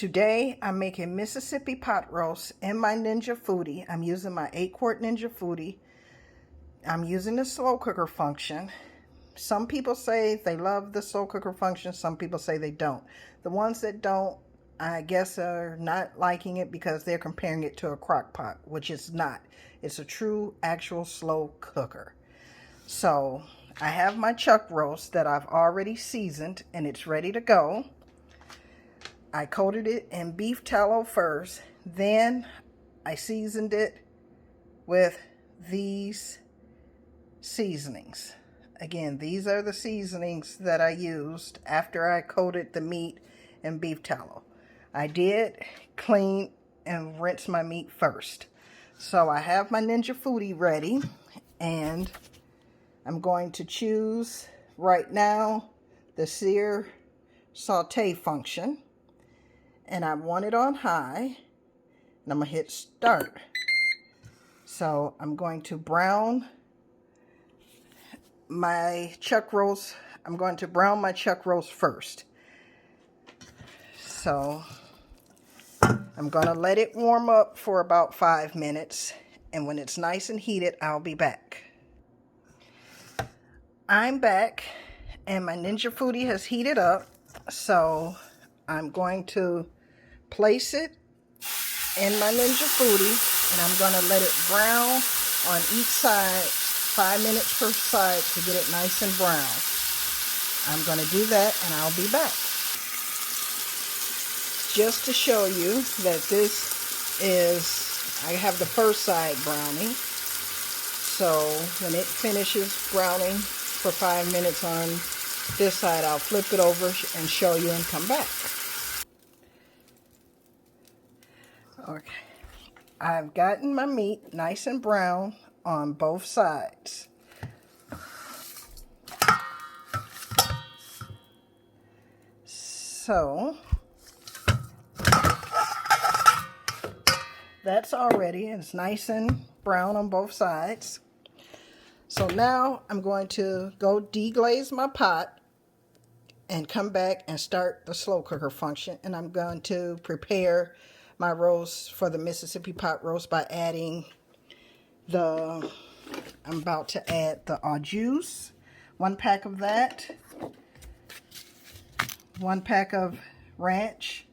Today I'm making Mississippi pot roast in my Ninja Foodi. I'm using my 8-quart Ninja Foodi. I'm using the slow cooker function. Some people say they love the slow cooker function. Some people say they don't. The ones that don't, I guess, are not liking it because they're comparing it to a crock pot, which it's not. It's a true, actual slow cooker. So I have my chuck roast that I've already seasoned and it's ready to go. I coated it in beef tallow first, then I seasoned it with these seasonings. Again, these are the seasonings that I used after I coated the meat in beef tallow. I did clean and rinse my meat first. So I have my Ninja Foodi ready, and I'm going to choose right now the sear saute function. And I want it on high, and I'm going to hit start. So I'm going to brown my chuck roast. I'm going to brown my chuck roast first. So I'm going to let it warm up for about 5 minutes, and when it's nice and heated, I'll be back. I'm back, and my Ninja Foodi has heated up, so I'm going to place it in my Ninja Foodi, and I'm going to let it brown on each side, 5 minutes per side to get it nice and brown. I'm going to do that, and I'll be back. Just to show you that this is, I have the first side browning, so when it finishes browning for 5 minutes on this side, I'll flip it over and show you and come back. Okay, I've gotten my meat nice and brown on both sides. So that's already, it's nice and brown on both sides. So now I'm going to go deglaze my pot and come back and start the slow cooker function, and I'm going to prepare my roast for the Mississippi pot roast by adding I'm about to add the au jus, 1 pack of that, 1 pack of ranch,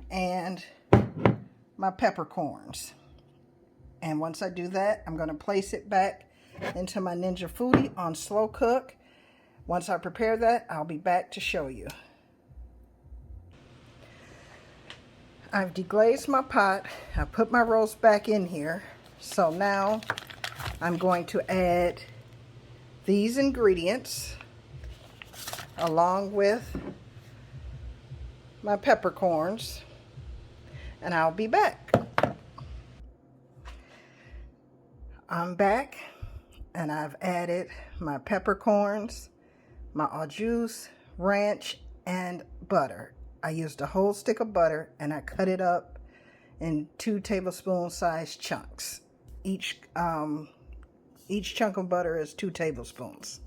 and my peppercorns. And once I do that, I'm going to place it back into my Ninja Foodi on slow cook. Once I prepare that, I'll be back to show you. I've deglazed my pot. I put my roast back in here. So now I'm going to add these ingredients along with my peppercorns, and I'll be back. I'm back, and I've added my peppercorns, my au jus, ranch, and butter. I used a whole stick of butter, and I cut it up in 2 tablespoon size chunks. Each chunk of butter is 2 tablespoons.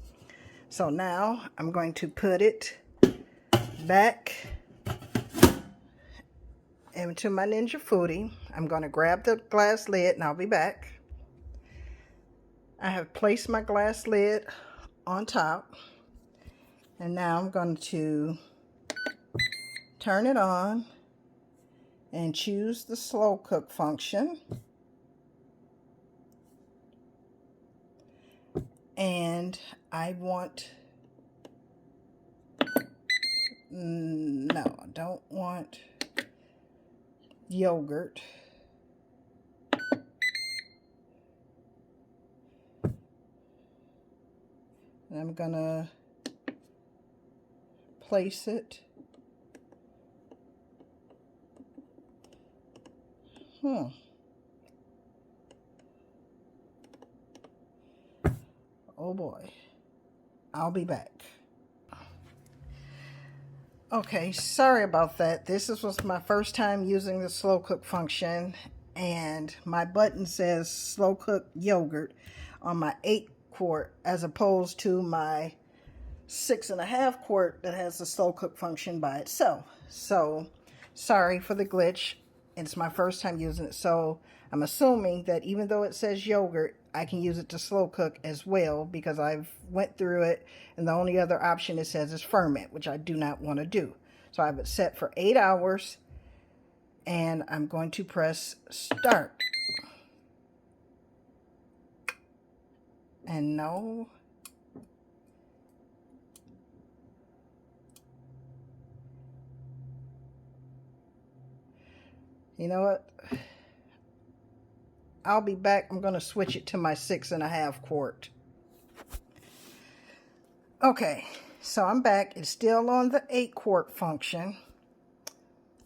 So now I'm going to put it back into my Ninja Foodi. I'm going to grab the glass lid, and I'll be back. I have placed my glass lid on top, and now I'm going to turn it on and choose the slow cook function. And I want, no, I don't want yogurt. And I'm gonna place it. Oh boy. I'll be back. Okay, sorry about that. This was my first time using the slow cook function, and my button says slow cook yogurt on my 8-quart as opposed to my 6.5 quart that has the slow cook function by itself. So sorry for the glitch. It's my first time using it, so I'm assuming that even though it says yogurt, I can use it to slow cook as well, because I've went through it and the only other option it says is ferment, which I do not want to do. So I have it set for 8 hours and I'm going to press start. And no. You know what? I'll be back. I'm going to switch it to my 6.5 quart. Okay, so I'm back. It's still on the 8 quart function.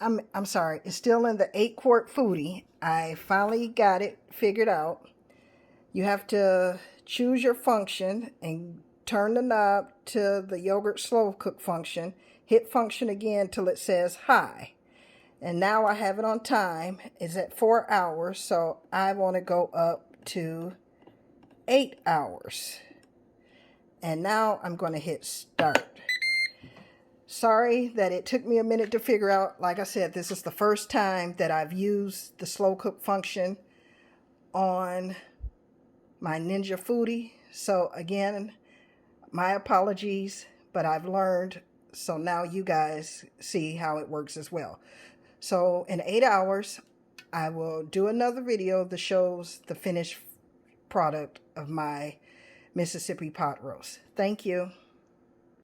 I'm sorry. It's still in the 8 quart foodie. I finally got it figured out. You have to choose your function and turn the knob to the yogurt slow cook function. Hit function again till it says high. And now I have it on time. It's at 4 hours, so I want to go up to 8 hours. And now I'm going to hit start. Sorry that it took me a minute to figure out. Like I said, this is the first time that I've used the slow cook function on my Ninja Foodi. So again, my apologies, but I've learned. So now you guys see how it works as well. So in 8 hours, I will do another video that shows the finished product of my Mississippi pot roast. Thank you.